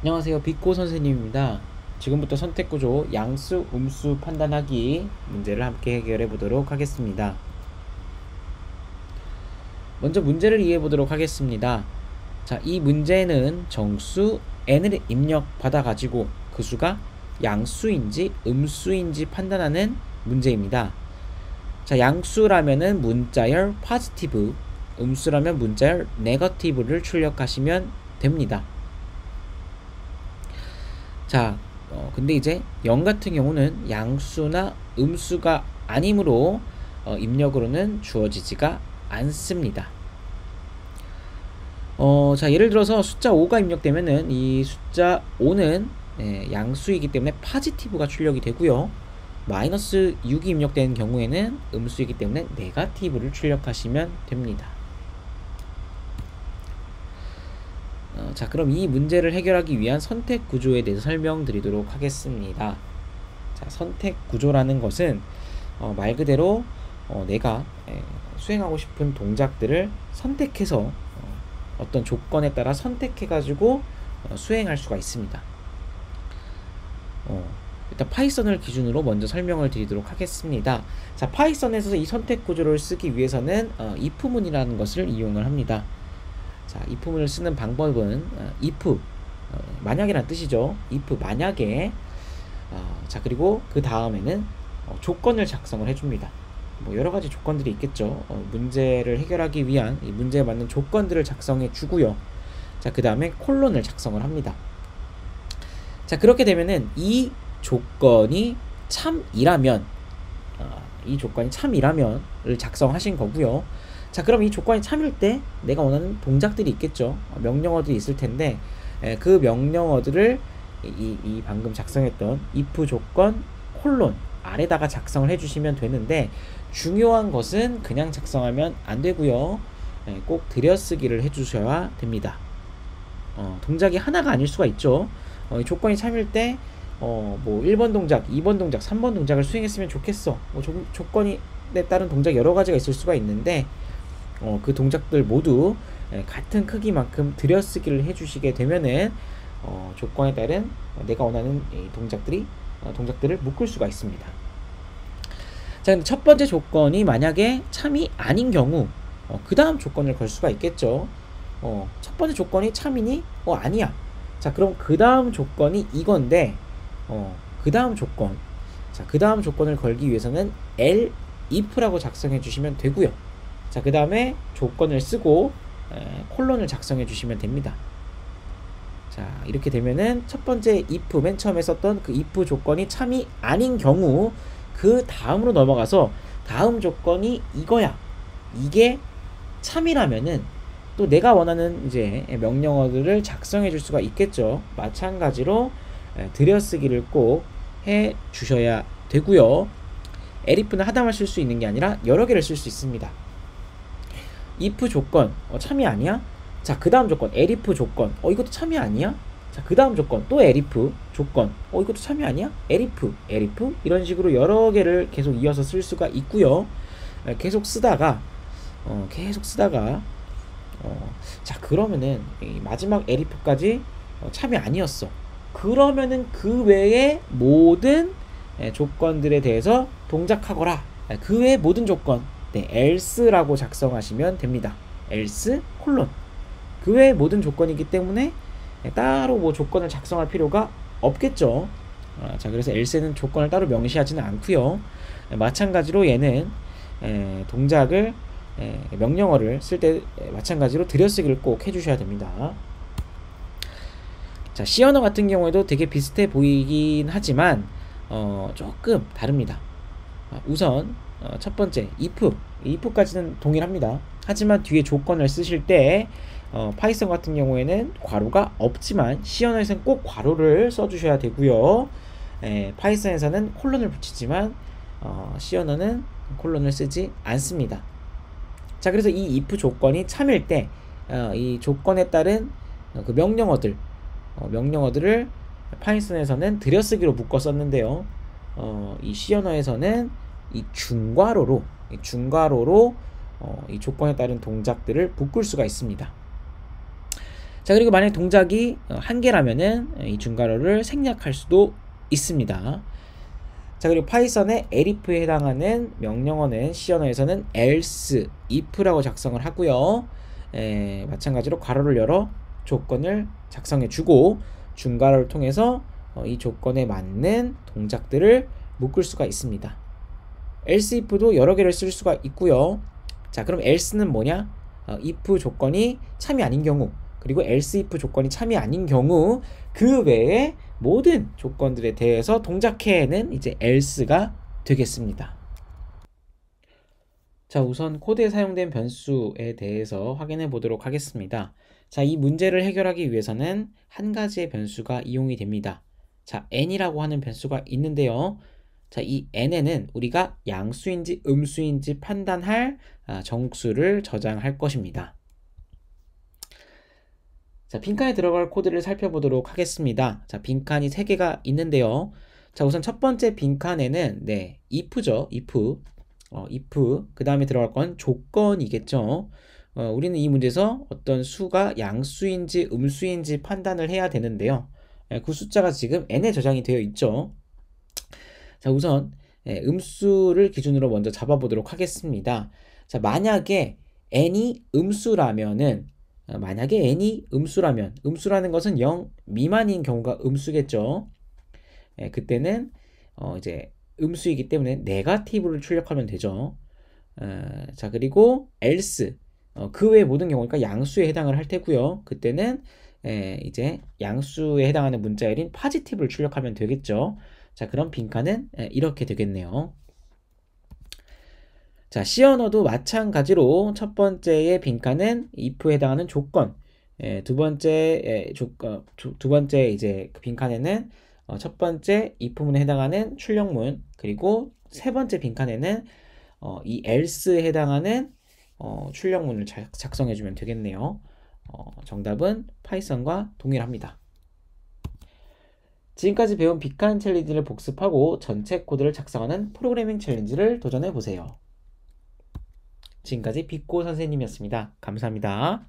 안녕하세요. 빅고 선생님입니다. 지금부터 선택구조 양수, 음수 판단하기 문제를 함께 해결해 보도록 하겠습니다. 먼저 문제를 이해해 보도록 하겠습니다. 자, 이 문제는 정수 n을 입력받아 가지고 그 수가 양수인지 음수인지 판단하는 문제입니다. 자, 양수라면은 문자열 positive, 음수라면 문자열 negative를 출력하시면 됩니다. 자, 근데 이제 0 같은 경우는 양수나 음수가 아니므로 입력으로는 주어지지가 않습니다. 자, 예를 들어서 숫자 5가 입력되면은 이 숫자 5는 양수이기 때문에 파지티브가 출력이 되고요. 마이너스 6이 입력되는 경우에는 음수이기 때문에 네거티브를 출력하시면 됩니다. 자, 그럼 이 문제를 해결하기 위한 선택 구조에 대해서 설명드리도록 하겠습니다. 자, 선택 구조라는 것은 말 그대로 내가 수행하고 싶은 동작들을 선택해서 어떤 조건에 따라 선택해 가지고 수행할 수가 있습니다. 일단 파이썬을 기준으로 먼저 설명을 드리도록 하겠습니다. 자, 파이썬에서 이 선택 구조를 쓰기 위해서는 if문이라는 것을 이용을 합니다. 자, if문을 쓰는 방법은 if 만약이라는 뜻이죠. if 만약에 자, 그리고 그 다음에는 조건을 작성을 해줍니다. 뭐 여러가지 조건들이 있겠죠. 문제를 해결하기 위한 이 문제에 맞는 조건들을 작성해 주고요. 자, 그 다음에 콜론을 작성을 합니다. 자, 그렇게 되면은 이 조건이 참이라면 을 작성하신 거고요. 자, 그럼 이 조건이 참일 때 내가 원하는 동작들이 있겠죠. 명령어들이 있을 텐데 그 명령어들을 이 방금 작성했던 if 조건 콜론 아래다가 작성을 해주시면 되는데, 중요한 것은 그냥 작성하면 안 되고요. 꼭 들여쓰기를 해주셔야 됩니다. 동작이 하나가 아닐 수가 있죠. 이 조건이 참일 때 뭐 1번 동작, 2번 동작, 3번 동작을 수행했으면 좋겠어. 뭐 조건에 따른 동작 여러 가지가 있을 수가 있는데 그 동작들 모두 같은 크기만큼 들여쓰기를 해주시게 되면은 조건에 따른 내가 원하는 동작들을 묶을 수가 있습니다. 자, 근데 첫 번째 조건이 만약에 참이 아닌 경우 그 다음 조건을 걸 수가 있겠죠. 첫 번째 조건이 참이니? 아니야. 자, 그럼 그 다음 조건이 이건데 그 다음 조건, 자, 그 다음 조건을 걸기 위해서는 if라고 작성해 주시면 되고요. 자, 그 다음에 조건을 쓰고 콜론을 작성해 주시면 됩니다. 자, 이렇게 되면은 첫 번째 if, 맨 처음에 썼던 그 if 조건이 참이 아닌 경우 그 다음으로 넘어가서 다음 조건이 이거야, 이게 참이라면은 또 내가 원하는 이제 명령어들을 작성해 줄 수가 있겠죠. 마찬가지로 들여쓰기를 꼭 해 주셔야 되고요. elif는 하나만 쓸 수 있는 게 아니라 여러 개를 쓸 수 있습니다. if 조건 참이 아니야? 자, 그 다음 조건 elif 조건 이것도 참이 아니야? 자, 그 다음 조건 또 elif 조건 이것도 참이 아니야? elif 이런 식으로 여러 개를 계속 이어서 쓸 수가 있고요. 계속 쓰다가 자, 그러면은 이 마지막 elif까지 참이 아니었어. 그러면은 그 외의 모든 조건들에 대해서 동작하거라. 그 외의 모든 조건, else라고 작성하시면 됩니다. else 콜론. 그 외의 모든 조건이기 때문에 따로 뭐 조건을 작성할 필요가 없겠죠. 자, 그래서 else는 조건을 따로 명시하지는 않고요. 마찬가지로 얘는 동작을 명령어를 쓸 때 마찬가지로 들여쓰기를 꼭 해주셔야 됩니다. 자, C 언어 같은 경우에도 되게 비슷해 보이긴 하지만 조금 다릅니다. 우선 첫 번째 if까지는 동일합니다. 하지만 뒤에 조건을 쓰실 때 파이썬 같은 경우에는 괄호가 없지만 C 언어에서는 꼭 괄호를 써주셔야 되고요. 파이썬에서는 콜론을 붙이지만 C 언어는 콜론을 쓰지 않습니다. 자, 그래서 이 if 조건이 참일 때 이 조건에 따른 그 명령어들을 파이썬에서는 들여쓰기로 묶어 썼는데요. 이 C 언어에서는 이 중괄호로 이 조건에 따른 동작들을 묶을 수가 있습니다. 자, 그리고 만약 동작이 한 개라면은 이 중괄호를 생략할 수도 있습니다. 자, 그리고 파이썬의 elif에 해당하는 명령어는 C 언어에서는 else, if라고 작성을 하고요. 마찬가지로 괄호를 열어 조건을 작성해 주고 중괄호를 통해서 이 조건에 맞는 동작들을 묶을 수가 있습니다. else, if도 여러 개를 쓸 수가 있고요. 자, 그럼 else는 뭐냐? if 조건이 참이 아닌 경우, 그리고 else if 조건이 참이 아닌 경우 그 외에 모든 조건들에 대해서 동작해는 이제 else가 되겠습니다. 자, 우선 코드에 사용된 변수에 대해서 확인해 보도록 하겠습니다. 자, 이 문제를 해결하기 위해서는 한 가지의 변수가 이용이 됩니다. 자, n이라고 하는 변수가 있는데요. 자, 이 n에는 우리가 양수인지 음수인지 판단할 정수를 저장할 것입니다. 자, 빈칸에 들어갈 코드를 살펴보도록 하겠습니다. 자, 빈칸이 3개가 있는데요. 자, 우선 첫 번째 빈칸에는 if죠. if. 그 다음에 들어갈 건 조건이겠죠. 우리는 이 문제에서 어떤 수가 양수인지 음수인지 판단을 해야 되는데요. 그 숫자가 지금 n에 저장이 되어 있죠. 자, 우선 음수를 기준으로 먼저 잡아보도록 하겠습니다. 자, 만약에 n이 음수라면은 음수라는 것은 0 미만인 경우가 음수겠죠. 그때는 이제 음수이기 때문에 네거티브를 출력하면 되죠. 자, 그리고 else 그 외의 모든 경우니까 양수에 해당을 할 테고요. 그때는 이제 양수에 해당하는 문자열인 positive를 출력하면 되겠죠. 자, 그럼 빈칸은 이렇게 되겠네요. 자, C 언어도 마찬가지로 첫 번째의 빈칸은 if에 해당하는 조건, 두 번째 이제 그 빈칸에는 첫 번째 if문에 해당하는 출력문, 그리고 세 번째 빈칸에는 이 else에 해당하는 출력문을 작성해주면 되겠네요. 정답은 파이썬과 동일합니다. 지금까지 배운 빈칸 챌린지를 복습하고 전체 코드를 작성하는 프로그래밍 챌린지를 도전해보세요. 지금까지 빅고 선생님이었습니다. 감사합니다.